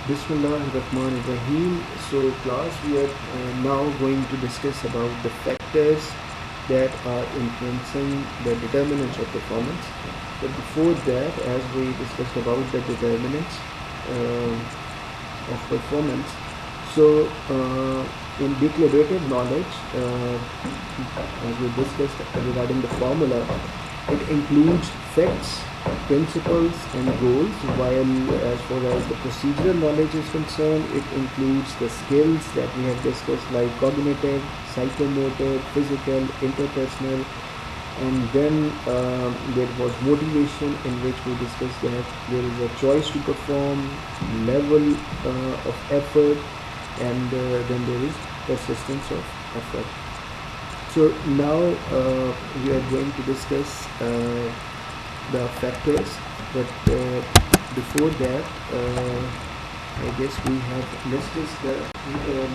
Bismillahirrahmanirrahim. So class, we are now going to discuss about the factors that are influencing the determinants of performance. But before that, as we discussed about the determinants of performance, so in declarative knowledge, as we discussed regarding the formula, it includes facts, principles and goals, while as far as the procedural knowledge is concerned, it includes the skills that we have discussed like cognitive, psychomotor, physical, interpersonal, and then there was motivation, in which we discussed that there is a choice to perform, level of effort, and then there is persistence of effort. So now we are going to discuss the factors, but before that, I guess we have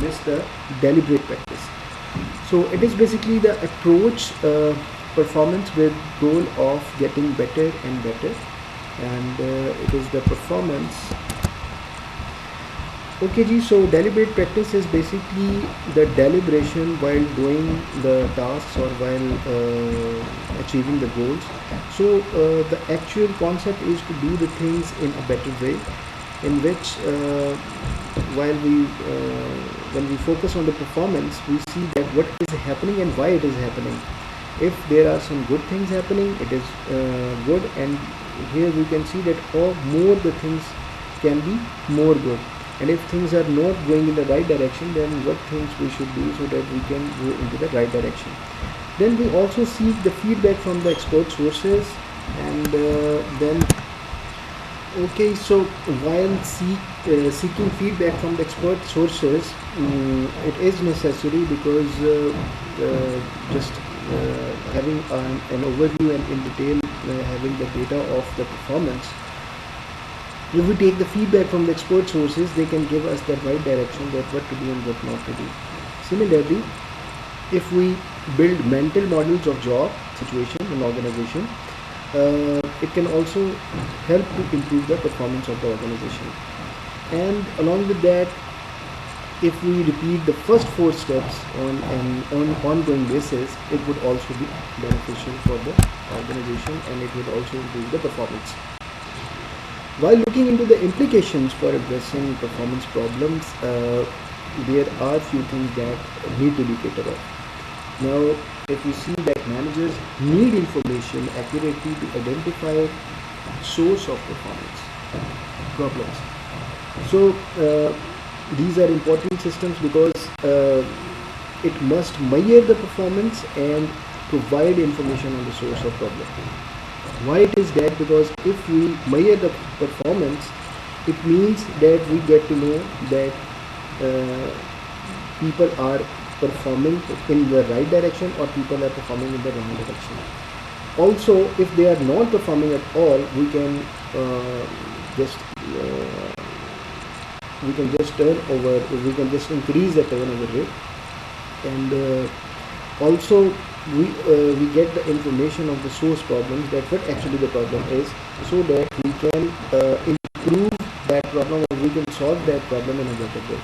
missed the deliberate practice. So it is basically the approach performance with goal of getting better and better, and it is the performance. Okay, ji. So deliberate practice is basically the deliberation while doing the tasks or while achieving the goals. So the actual concept is to do the things in a better way, in which while we when we focus on the performance, we see that what is happening and why it is happening. If there are some good things happening, it is good, and here we can see that how more the things can be more good. And if things are not going in the right direction, then what things we should do so that we can go into the right direction. Then we also seek the feedback from the expert sources, and then okay, so while seeking feedback from the expert sources, it is necessary, because just having an overview and in detail having the data of the performance, if we take the feedback from the expert sources, they can give us the right direction, that what to do and what not to do. Similarly, if we build mental models of job, situation and organization, it can also help to improve the performance of the organization. And along with that, if we repeat the first 4 steps on an ongoing basis, it would also be beneficial for the organization, and it would also improve the performance. While looking into the implications for addressing performance problems, there are few things that need to be catered off. Now, if you see that managers need information accurately to identify source of performance problems. So these are important systems, because it must measure the performance and provide information on the source of problem. Why it is that? Because if we measure the performance, it means that we get to know that people are performing in the right direction or people are performing in the wrong direction. Also, if they are not performing at all, we can just increase the turnover rate, and also we get the information of the source problems, that what actually the problem is, so that we can improve that problem, or we can solve that problem in a better way.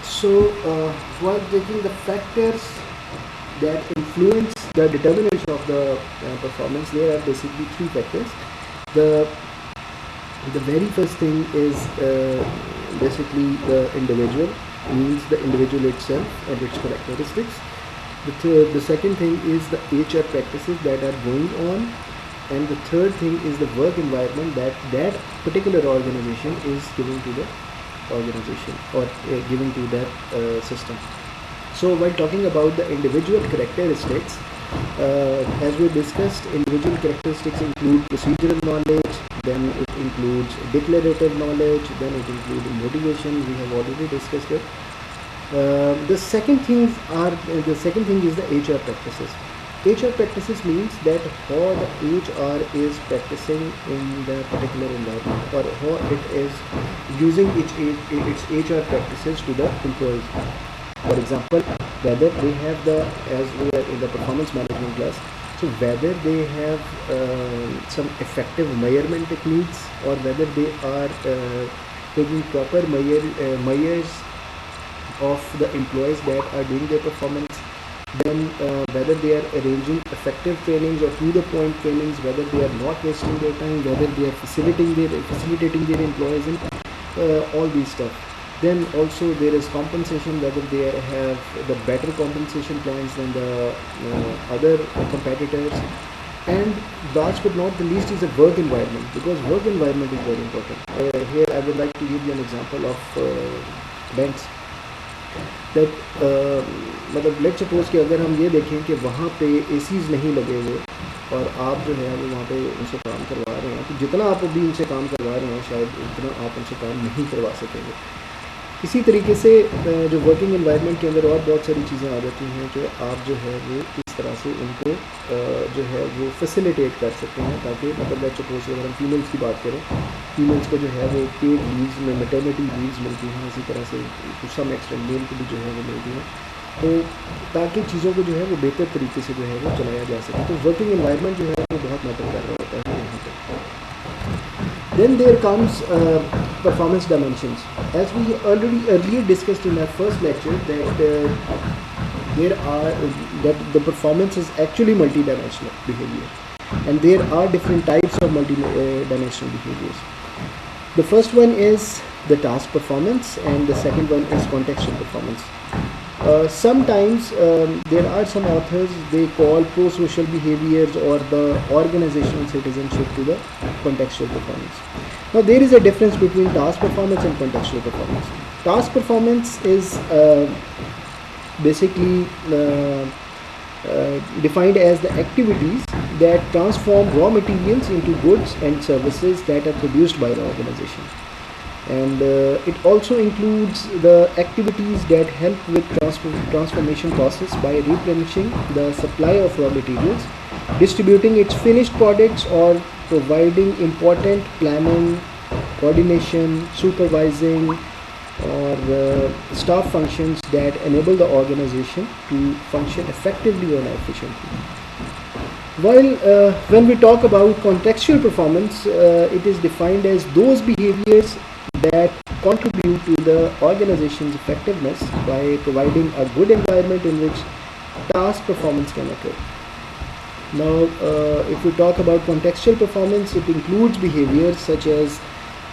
So while taking the factors that influence the determinants of the performance, there are basically 3 factors. The very first thing is basically the individual, means the individual itself and its characteristics. The second thing is the HR practices that are going on, and the third thing is the work environment that particular organization is giving to the organization, or giving to that system. So while talking about the individual characteristics, as we discussed, individual characteristics include procedural knowledge, then it includes declarative knowledge, then it includes motivation. We have already discussed it. The second thing is the HR practices. HR practices means that how the HR is practicing in the particular environment, or how it is using its HR practices to the employees. For example, whether we have as we are in the performance management class, So whether they have some effective measurement techniques, or whether they are taking proper measures of the employees that are doing their performance, then whether they are arranging effective trainings or to the point trainings, whether they are not wasting their time, whether they are facilitating their employees in all these stuff. Then also there is compensation, whether they have the better compensation plans than the other competitors. And last but not the least is the work environment, because work environment is very important. Here I would like to give you an example of banks. That मतलब let suppose कि अगर हम ये देखें कि वहाँ पे ACs नहीं लगे हुए और आप जो है वो वहाँ पे उनसे काम करवा रहे हैं, तो जितना आप अभी उनसे काम करवा रहे हैं शायद उतना आप उनसे काम नहीं करवा सकेंगे। इसी तरीके से जो वर्किंग एनवायरनमेंट के अंदर और बहुत सारी चीज़ें आ जाती हैं जो आप जो है वो इस तरह से उनको जो है वो फैसिलिटेट कर सकते हैं, ताकि मतलब लेट सपोज अगर हम फीमेल्स की बात करें, फीमेल्स को जो है वो पेड लीव्स में मैटरनिटी लीव्स मिलती हैं, इसी तरह से कुछ सम एक्सटेंट मेल को भी जो है वो मिलती हैं, तो ताकि चीज़ों को जो है वो बेहतर तरीके से जो है वो चलाया जा सके। तो वर्किंग एनवायरनमेंट जो है वो बहुत मैटर कर रहा होता है यहाँ पर। Then there comes performance dimensions. As we earlier discussed in our first lecture, that that the performance is actually multidimensional behavior, and there are different types of multidimensional behaviors. The first one is the task performance, and the second one is contextual performance. Sometimes there are some authors, they call pro-social behaviors or the organizational citizenship to the contextual performance. Now there is a difference between task performance and contextual performance. Task performance is basically defined as the activities that transform raw materials into goods and services that are produced by the organization. And it also includes the activities that help with transformation process by replenishing the supply of raw materials, distributing its finished products, or providing important planning, coordination, supervising, or staff functions that enable the organization to function effectively and efficiently. While when we talk about contextual performance, it is defined as those behaviors that contribute to the organization's effectiveness by providing a good environment in which task performance can occur. Now, if we talk about contextual performance, it includes behaviors such as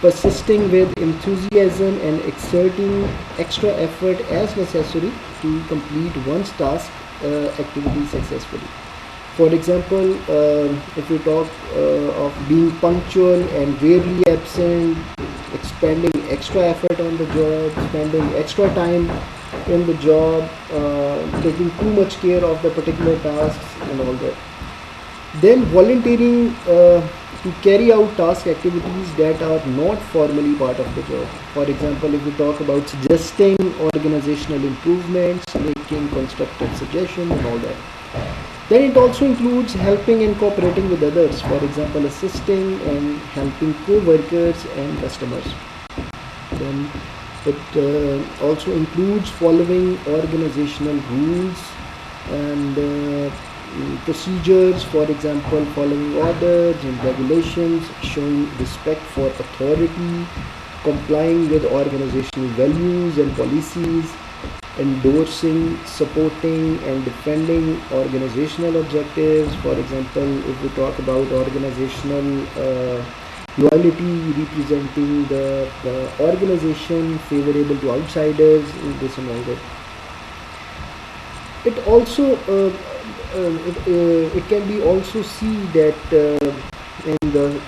persisting with enthusiasm and exerting extra effort as necessary to complete one's task activity successfully. For example, if we talk of being punctual and rarely absent, expending extra effort on the job, spending extra time in the job, taking too much care of the particular tasks and all that. Then volunteering to carry out task activities that are not formally part of the job. For example, if we talk about suggesting organizational improvements, making constructive suggestions and all that. Then it also includes helping and cooperating with others, for example, assisting and helping co-workers and customers. Then it also includes following organizational rules and procedures, for example, following orders and regulations, showing respect for authority, complying with organizational values and policies, endorsing, supporting and defending organizational objectives. For example, if we talk about organizational loyalty, representing the organization favorable to outsiders, this and all that. It also it can be also see that in the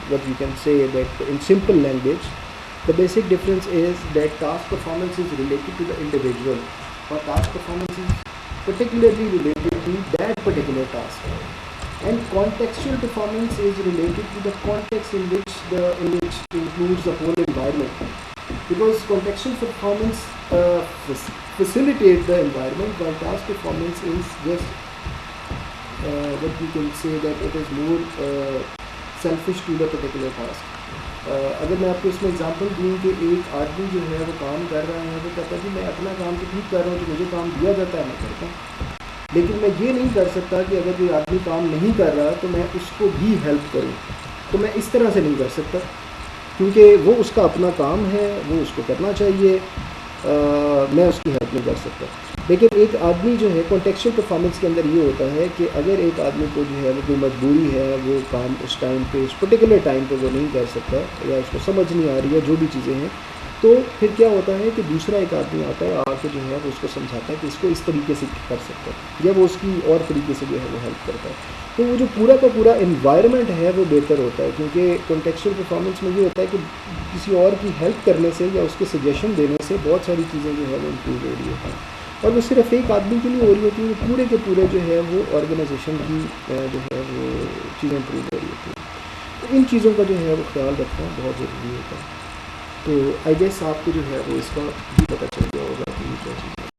what we can say that in simple language, the basic difference is that task performance is related to the individual, or task performance is particularly related to that particular task, and contextual performance is related to the context in which includes the whole environment, because contextual performance facilitates the environment, while task performance is just what we can say that it is more selfish to the particular task. अगर मैं आपको इसमें example दूँ कि एक आदमी जो है वो काम कर रहा है, वो कहता है कि मैं अपना काम तो ठीक कर रहा हूँ, जो मुझे काम दिया जाता है मैं करता हूँ, लेकिन मैं ये नहीं कर सकता कि अगर कोई आदमी काम नहीं कर रहा तो मैं उसको भी हेल्प करूँ। तो मैं इस तरह से नहीं कर सकता, क्योंकि वो उसका अपना काम है, वो उसको करना चाहिए, मैं उसकी हेल्प नहीं कर सकता। लेकिन एक आदमी जो है कॉन्टेक्चुअल परफॉर्मेंस के अंदर ये होता है कि अगर एक आदमी को जो है वो कोई मजबूरी है, वो काम उस टाइम पे, उस पर्टिकुलर टाइम पे वो नहीं कर सकता, या उसको समझ नहीं आ रही है, जो भी चीज़ें हैं, तो फिर क्या होता है कि दूसरा एक आदमी आता है, आके जो है वो उसको समझाता है कि इसको इस तरीके से कर सकता है, या वो उसकी और तरीके से जो है वो हेल्प करता है। तो वो जो पूरा का पूरा इन्वायरमेंट है वो बेहतर होता है, क्योंकि कॉन्टेक्चुअल परफॉर्मेंस में ये होता है कि किसी और की हेल्प करने से या उसके सजेशन देने से बहुत सारी चीज़ें जो है वो इम्प्रूव हो रही होती हैं, और वो सिर्फ एक आदमी के लिए हो रही होती है, वो पूरे के पूरे जो है वो ऑर्गेनाइजेशन की जो है वो चीज़ें इम्प्रूव हो रही होती हैं। तो इन चीज़ों का जो है वो ख्याल रखना बहुत ज़रूरी होता है। तो आई गेस आपको जो है वो इसका भी पता चल